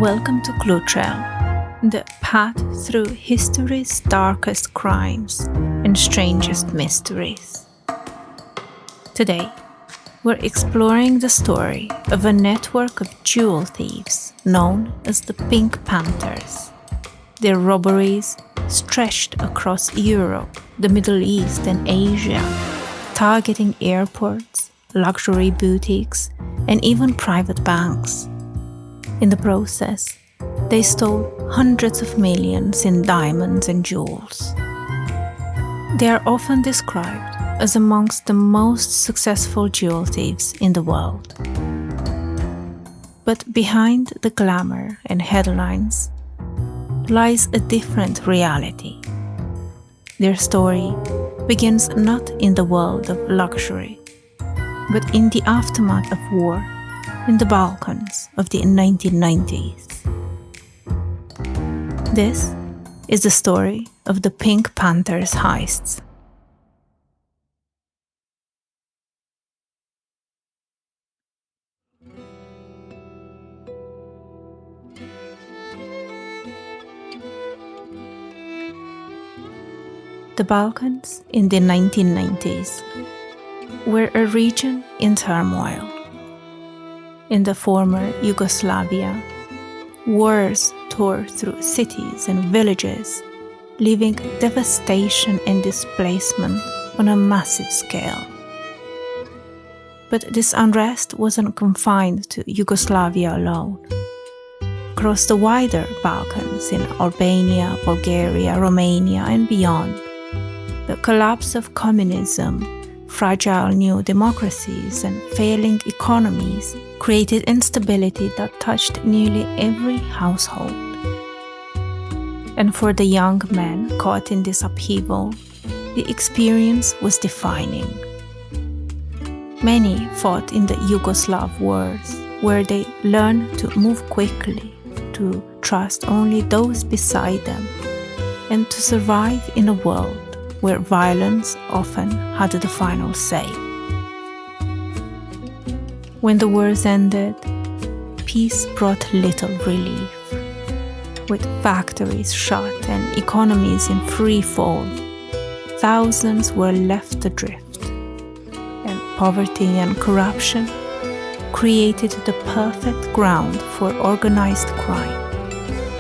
Welcome to Clue Trail, the path through history's darkest crimes and strangest mysteries. Today, we're exploring the story of a network of jewel thieves known as the Pink Panthers. Their robberies stretched across Europe, the Middle East, and Asia, targeting airports, luxury boutiques, and even private banks. In the process, they stole hundreds of millions in diamonds and jewels. They are often described as amongst the most successful jewel thieves in the world. But behind the glamour and headlines lies a different reality. Their story begins not in the world of luxury, but in the aftermath of war in the Balkans of the 1990s. This is the story of the Pink Panthers heists. The Balkans in the 1990s were a region in turmoil. In the former Yugoslavia, wars tore through cities and villages, leaving devastation and displacement on a massive scale. But this unrest wasn't confined to Yugoslavia alone. Across the wider Balkans, in Albania, Bulgaria, Romania, and beyond, the collapse of communism, fragile new democracies, and failing economies created instability that touched nearly every household. And for the young men caught in this upheaval, the experience was defining. Many fought in the Yugoslav wars, where they learned to move quickly, to trust only those beside them, and to survive in a world where violence often had the final say. When the wars ended, peace brought little relief. With factories shut and economies in free fall, thousands were left adrift, and poverty and corruption created the perfect ground for organized crime.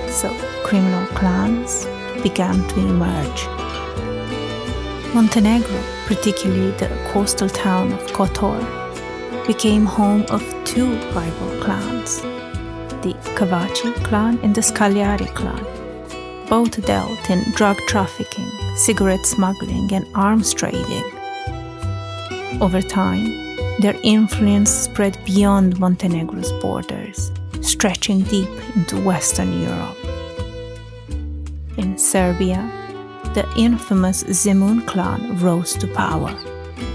So criminal clans began to emerge. Montenegro, particularly the coastal town of Kotor, became home of two rival clans, the Kavachi clan and the Scagliari clan. Both dealt in drug trafficking, cigarette smuggling, and arms trading. Over time, their influence spread beyond Montenegro's borders, stretching deep into Western Europe. In Serbia, the infamous Zemun clan rose to power,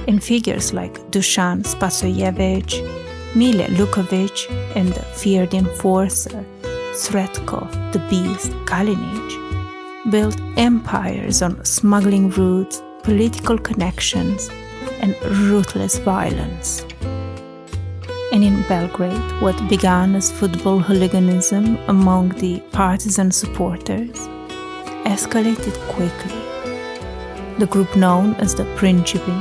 and figures like Dusan Spasojevic, Mile Lukovic, and the feared enforcer Sretko the Beast Kalinic built empires on smuggling routes, political connections, and ruthless violence. And in Belgrade, what began as football hooliganism among the partisan supporters escalated quickly. The group known as the Principi,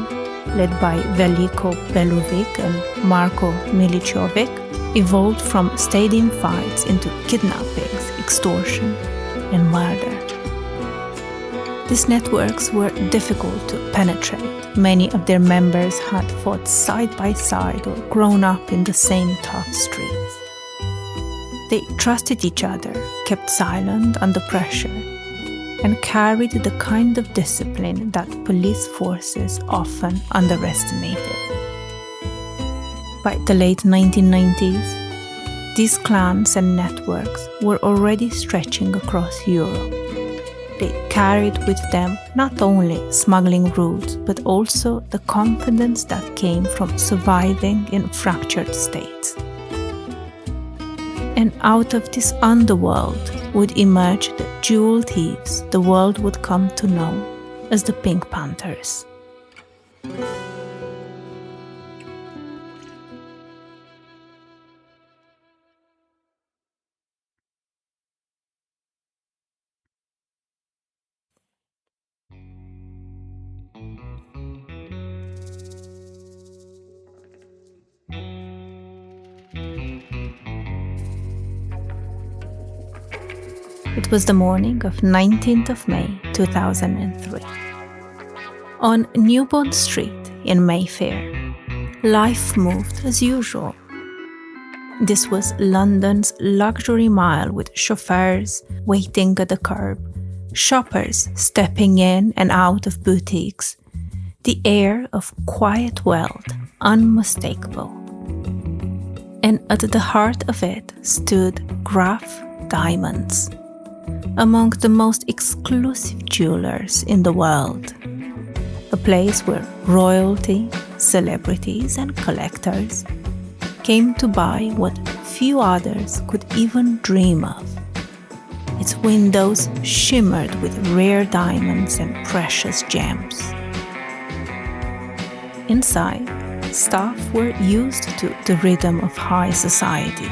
led by Veliko Belovic and Marko Milićović, evolved from stadium fights into kidnappings, extortion, and murder. These networks were difficult to penetrate. Many of their members had fought side by side or grown up in the same tough streets. They trusted each other, kept silent under pressure, and carried the kind of discipline that police forces often underestimated. By the late 1990s, these clans and networks were already stretching across Europe. They carried with them not only smuggling routes, but also the confidence that came from surviving in fractured states. And out of this underworld would emerge the jewel thieves the world would come to know as the Pink Panthers. It was the morning of 19th of May 2003. On New Bond Street in Mayfair, life moved as usual. This was London's luxury mile with chauffeurs waiting at the curb, shoppers stepping in and out of boutiques, the air of quiet wealth unmistakable. And at the heart of it stood Graff Diamonds, among the most exclusive jewelers in the world. A place where royalty, celebrities and collectors came to buy what few others could even dream of. Its windows shimmered with rare diamonds and precious gems. Inside, staff were used to the rhythm of high society.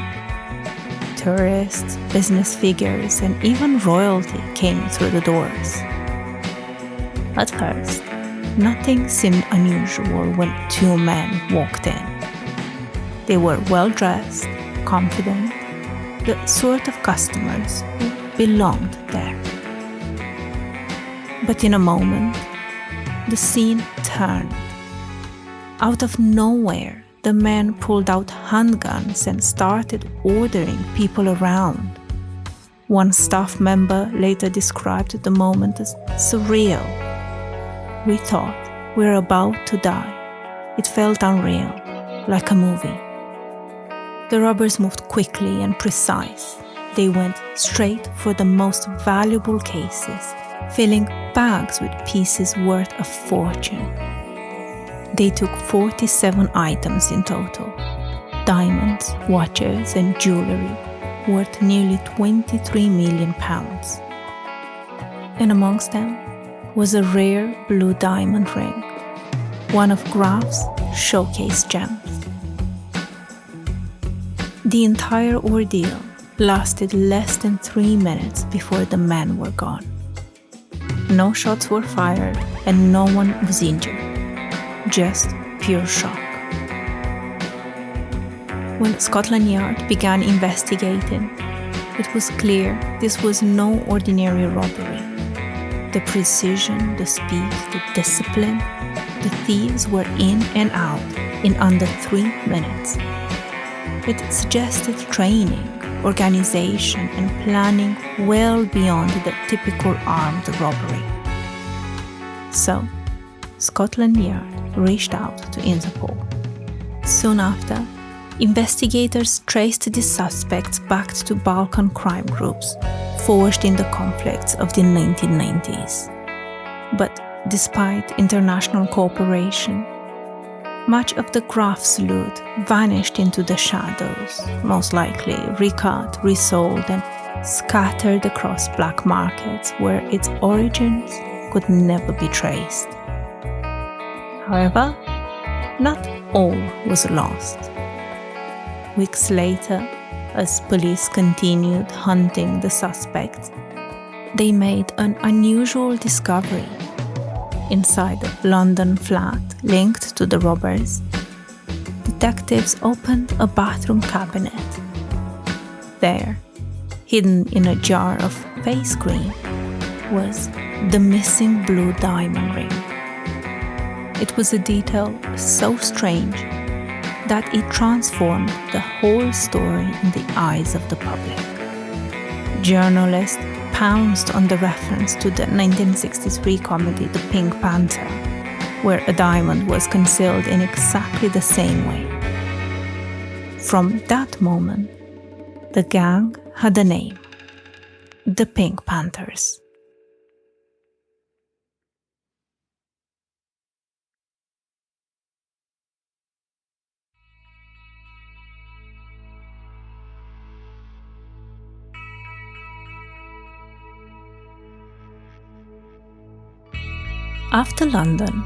Tourists, business figures, and even royalty came through the doors. At first, nothing seemed unusual when two men walked in. They were well-dressed, confident, the sort of customers who belonged there. But in a moment, the scene turned. Out of nowhere, the men pulled out handguns and started ordering people around. One staff member later described the moment as surreal. We thought we were about to die. It felt unreal, like a movie. The robbers moved quickly and precise. They went straight for the most valuable cases, filling bags with pieces worth a fortune. They took 47 items in total, diamonds, watches and jewellery worth nearly £23 million. And amongst them was a rare blue diamond ring, one of Graff's showcase gems. The entire ordeal lasted less than 3 minutes before the men were gone. No shots were fired and no one was injured, just pure shock. When Scotland Yard began investigating, it was clear this was no ordinary robbery. The precision, the speed, the discipline, the thieves were in and out in under 3 minutes. It suggested training, organization, and planning well beyond the typical armed robbery. So, Scotland Yard reached out to Interpol. Soon after, investigators traced the suspects back to Balkan crime groups forged in the conflicts of the 1990s. But despite international cooperation, much of the Graff's loot vanished into the shadows, most likely recut, resold, and scattered across black markets where its origins could never be traced. However, not all was lost. Weeks later, as police continued hunting the suspects, they made an unusual discovery. Inside a London flat linked to the robbers, detectives opened a bathroom cabinet. There, hidden in a jar of face cream, was the missing blue diamond ring. It was a detail so strange that it transformed the whole story in the eyes of the public. Journalists pounced on the reference to the 1963 comedy The Pink Panther, where a diamond was concealed in exactly the same way. From that moment, the gang had a name: the Pink Panthers. After London,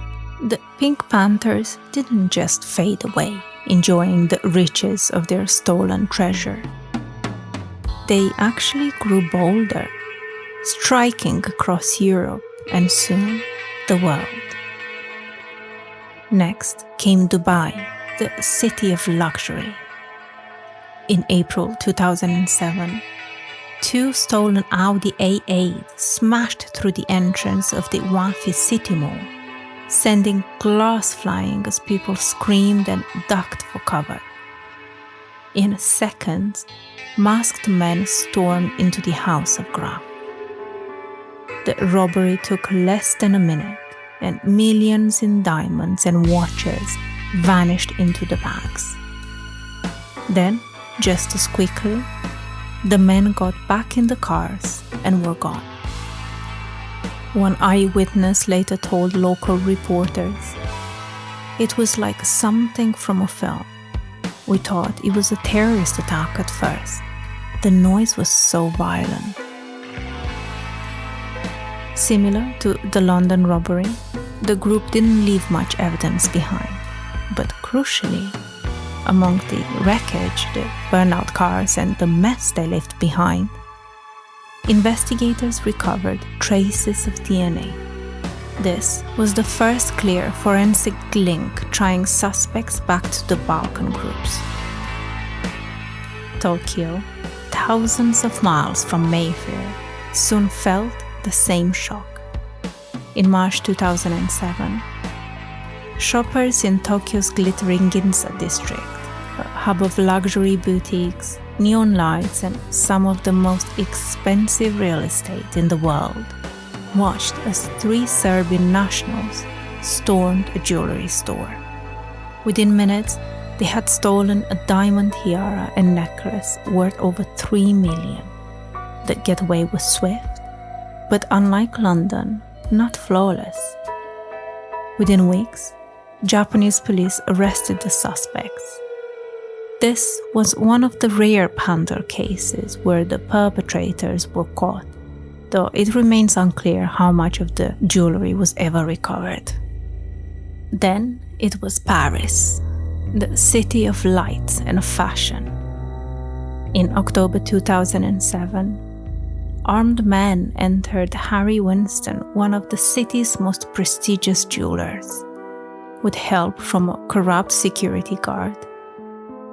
the Pink Panthers didn't just fade away, enjoying the riches of their stolen treasure. They actually grew bolder, striking across Europe and soon the world. Next came Dubai, the city of luxury. In April 2007, 2 stolen Audi A8 smashed through the entrance of the Wafi City Mall, sending glass flying as people screamed and ducked for cover. In seconds, masked men stormed into the house of Graff. The robbery took less than a minute, and millions in diamonds and watches vanished into the bags. Then, just as quickly, the men got back in the cars and were gone. One eyewitness later told local reporters, "It was like something from a film. We thought it was a terrorist attack at first. The noise was so violent." Similar to the London robbery, the group didn't leave much evidence behind, but crucially, among the wreckage, the burnout cars and the mess they left behind, investigators recovered traces of DNA. This was the first clear forensic link tying suspects back to the Balkan groups. Tokyo, thousands of miles from Mayfair, soon felt the same shock. In March 2007, shoppers in Tokyo's glittering Ginza district, a hub of luxury boutiques, neon lights, and some of the most expensive real estate in the world, watched as 3 Serbian nationals stormed a jewellery store. Within minutes, they had stolen a diamond tiara and necklace worth over $3 million. The getaway was swift, but unlike London, not flawless. Within weeks, Japanese police arrested the suspects. This was one of the rare Panther cases where the perpetrators were caught, though it remains unclear how much of the jewellery was ever recovered. Then it was Paris, the city of lights and fashion. In October 2007, armed men entered Harry Winston, one of the city's most prestigious jewelers. With help from a corrupt security guard,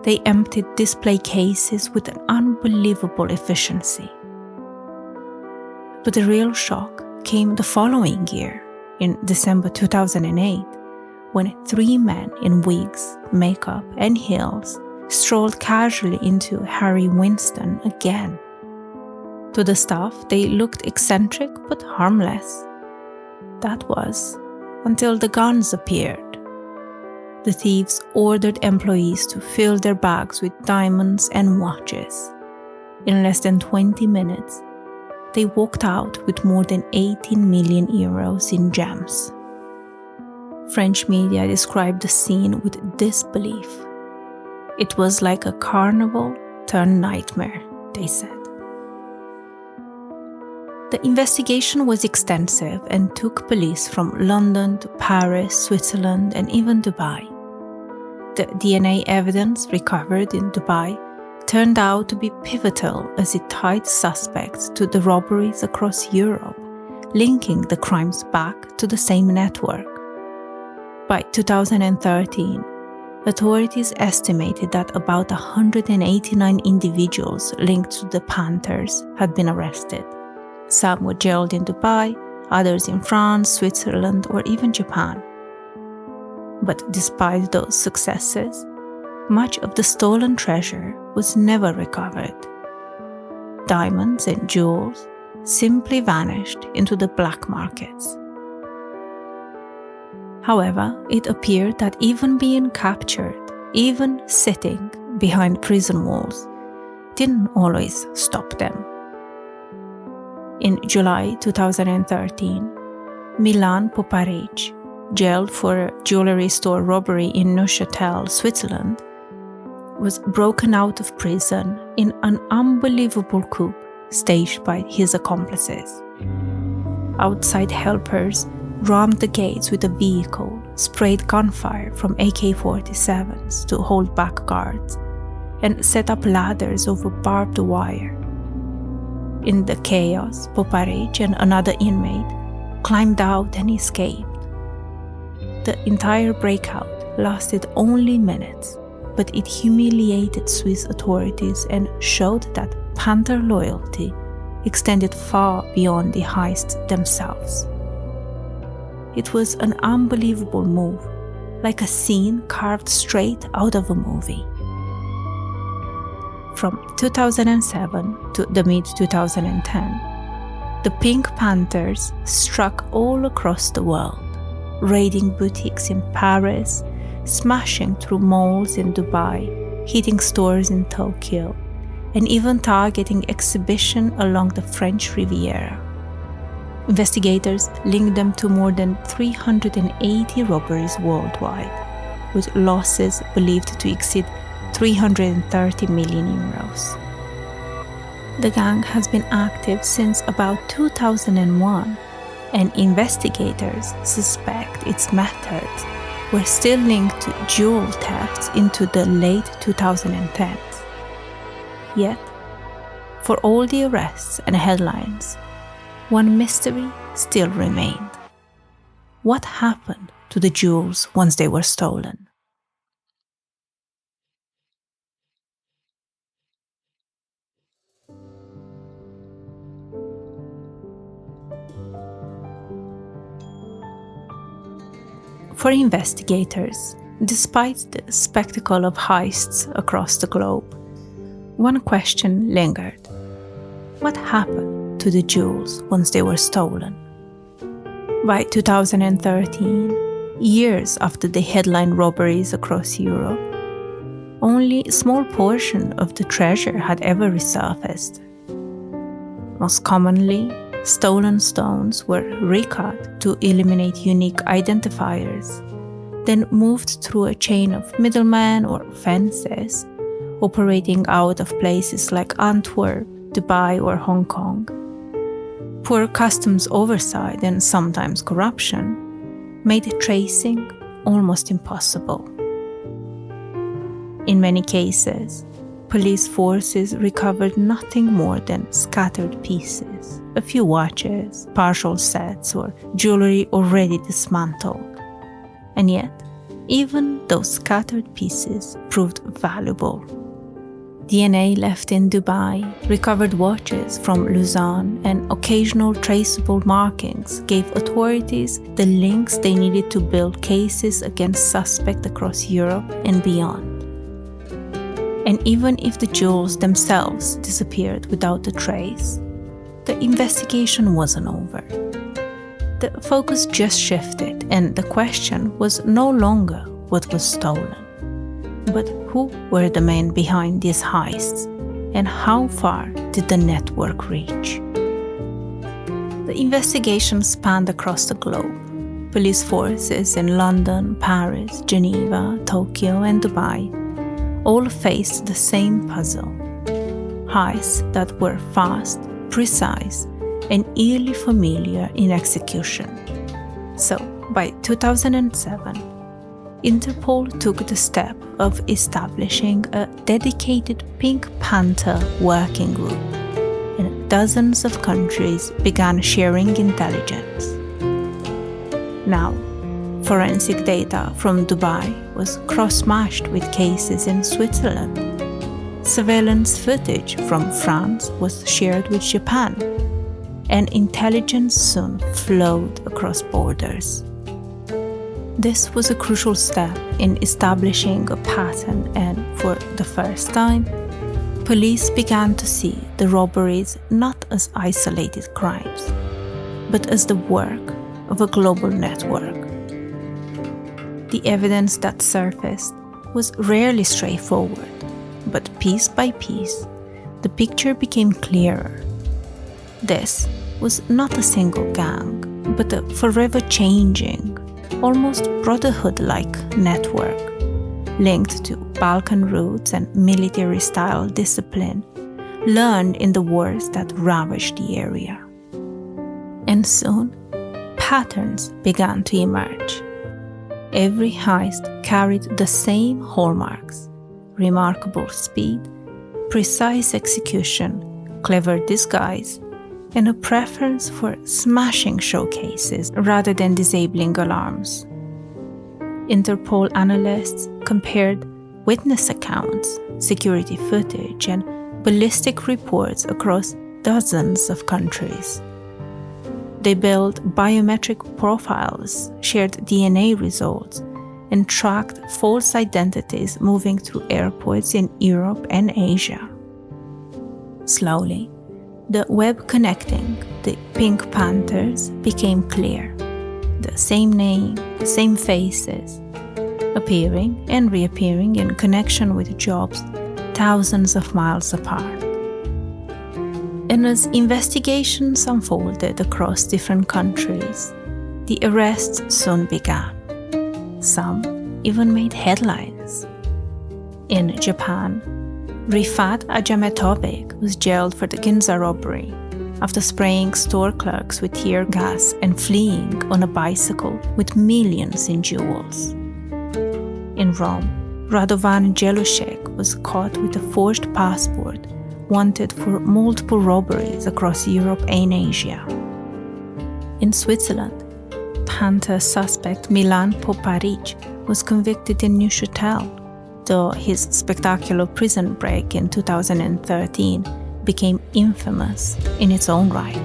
they emptied display cases with an unbelievable efficiency. But the real shock came the following year, in December 2008, when 3 men in wigs, makeup, and heels strolled casually into Harry Winston again. To the staff, they looked eccentric but harmless. That was until the guns appeared. The thieves ordered employees to fill their bags with diamonds and watches. In less than 20 minutes, they walked out with more than 18 million euros in gems. French media described the scene with disbelief. It was like a carnival turned nightmare, they said. The investigation was extensive and took police from London to Paris, Switzerland, and even Dubai. The DNA evidence recovered in Dubai turned out to be pivotal as it tied suspects to the robberies across Europe, linking the crimes back to the same network. By 2013, authorities estimated that about 189 individuals linked to the Panthers had been arrested. Some were jailed in Dubai, others in France, Switzerland, or even Japan. But despite those successes, much of the stolen treasure was never recovered. Diamonds and jewels simply vanished into the black markets. However, it appeared that even being captured, even sitting behind prison walls, didn't always stop them. In July 2013, Milan Poparic, jailed for a jewellery store robbery in Neuchâtel, Switzerland, was broken out of prison in an unbelievable coup staged by his accomplices. Outside helpers rammed the gates with a vehicle, sprayed gunfire from AK-47s to hold back guards, and set up ladders over barbed wire. In the chaos, Poparic and another inmate climbed out and escaped. The entire breakout lasted only minutes, but it humiliated Swiss authorities and showed that Panther loyalty extended far beyond the heists themselves. It was an unbelievable move, like a scene carved straight out of a movie. From 2007 to the mid-2010, the Pink Panthers struck all across the world, raiding boutiques in Paris, smashing through malls in Dubai, hitting stores in Tokyo, and even targeting exhibitions along the French Riviera. Investigators linked them to more than 380 robberies worldwide, with losses believed to exceed 330 million euros. The gang has been active since about 2001, and investigators suspect its methods were still linked to jewel thefts into the late 2010s. Yet, for all the arrests and headlines, one mystery still remained. What happened to the jewels once they were stolen? For investigators, despite the spectacle of heists across the globe, one question lingered. What happened to the jewels once they were stolen? By 2013, years after the headline robberies across Europe, only a small portion of the treasure had ever resurfaced. Most commonly, stolen stones were recut to eliminate unique identifiers, then moved through a chain of middlemen or fences, operating out of places like Antwerp, Dubai, or Hong Kong. Poor customs oversight and sometimes corruption made tracing almost impossible. In many cases, police forces recovered nothing more than scattered pieces, a few watches, partial sets, or jewellery already dismantled. And yet, even those scattered pieces proved valuable. DNA left in Dubai, recovered watches from Lausanne, and occasional traceable markings gave authorities the links they needed to build cases against suspects across Europe and beyond. And even if the jewels themselves disappeared without a trace, the investigation wasn't over. The focus just shifted, and the question was no longer what was stolen, but who were the men behind these heists, and how far did the network reach? The investigation spanned across the globe. Police forces in London, Paris, Geneva, Tokyo, and Dubai all faced the same puzzle. Heists that were fast, precise, and eerily familiar in execution. So, by 2007, Interpol took the step of establishing a dedicated Pink Panther working group, and dozens of countries began sharing intelligence. Now, forensic data from Dubai was cross-matched with cases in Switzerland. Surveillance footage from France was shared with Japan, and intelligence soon flowed across borders. This was a crucial step in establishing a pattern, and for the first time, police began to see the robberies not as isolated crimes, but as the work of a global network. The evidence that surfaced was rarely straightforward, but piece by piece, the picture became clearer. This was not a single gang, but a forever changing, almost brotherhood-like network, linked to Balkan roots and military-style discipline learned in the wars that ravaged the area. And soon, patterns began to emerge. Every heist carried the same hallmarks: remarkable speed, precise execution, clever disguise, and a preference for smashing showcases rather than disabling alarms. Interpol analysts compared witness accounts, security footage, and ballistic reports across dozens of countries. They built biometric profiles, shared DNA results, and tracked false identities moving through airports in Europe and Asia. Slowly, the web connecting the Pink Panthers became clear. The same name, the same faces, appearing and reappearing in connection with jobs thousands of miles apart. And as investigations unfolded across different countries, the arrests soon began. Some even made headlines. In Japan, Rifat Ajametovic was jailed for the Ginza robbery after spraying store clerks with tear gas and fleeing on a bicycle with millions in jewels. In Rome, Radovan Jelushek was caught with a forged passport, wanted for multiple robberies across Europe and Asia. In Switzerland, Panther suspect Milan Poparic was convicted in Neuchâtel, though his spectacular prison break in 2013 became infamous in its own right.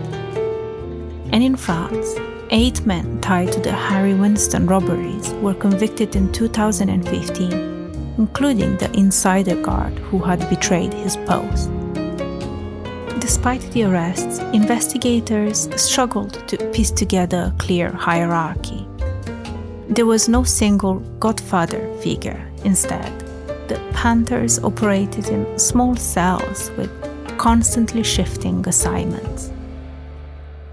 And in France, 8 men tied to the Harry Winston robberies were convicted in 2015, including the insider guard who had betrayed his post. Despite the arrests, investigators struggled to piece together a clear hierarchy. There was no single godfather figure. Instead, the Panthers operated in small cells with constantly shifting assignments.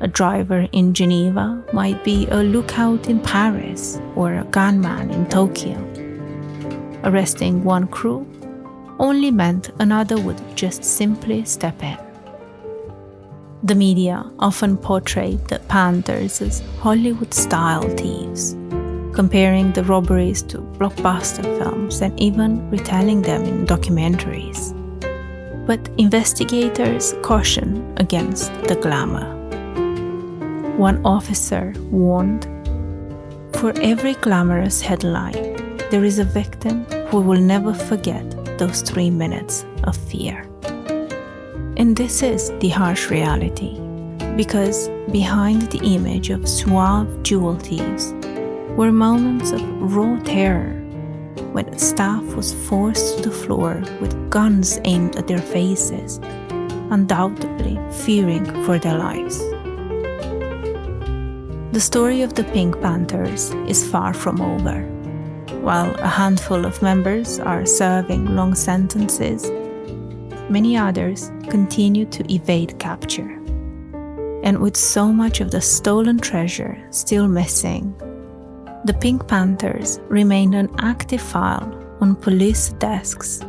A driver in Geneva might be a lookout in Paris or a gunman in Tokyo. Arresting one crew only meant another would just simply step in. The media often portrayed the Panthers as Hollywood-style thieves, comparing the robberies to blockbuster films and even retelling them in documentaries. But investigators caution against the glamour. One officer warned, "For every glamorous headline, there is a victim who will never forget those 3 minutes of fear." And this is the harsh reality, because behind the image of suave jewel thieves were moments of raw terror when staff was forced to the floor with guns aimed at their faces, undoubtedly fearing for their lives. The story of the Pink Panthers is far from over. While a handful of members are serving long sentences, many others continue to evade capture. And with so much of the stolen treasure still missing, the Pink Panthers remain an active file on police desks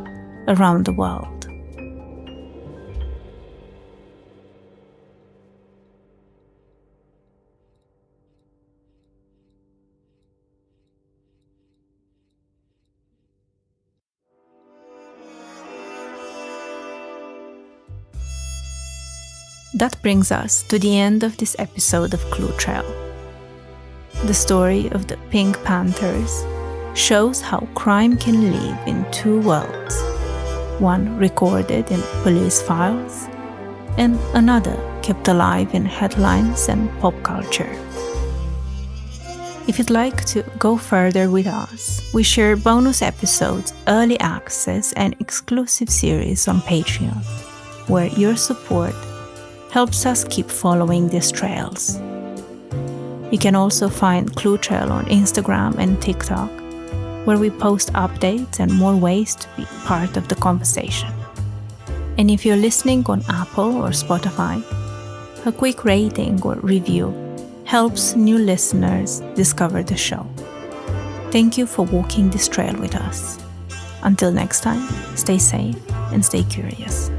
around the world. That brings us to the end of this episode of Clue Trail. The story of the Pink Panthers shows how crime can live in two worlds, one recorded in police files and another kept alive in headlines and pop culture. If you'd like to go further with us, we share bonus episodes, early access, and exclusive series on Patreon, where your support helps us keep following these trails. You can also find Clue Trail on Instagram and TikTok, where we post updates and more ways to be part of the conversation. And if you're listening on Apple or Spotify, a quick rating or review helps new listeners discover the show. Thank you for walking this trail with us. Until next time, stay safe and stay curious.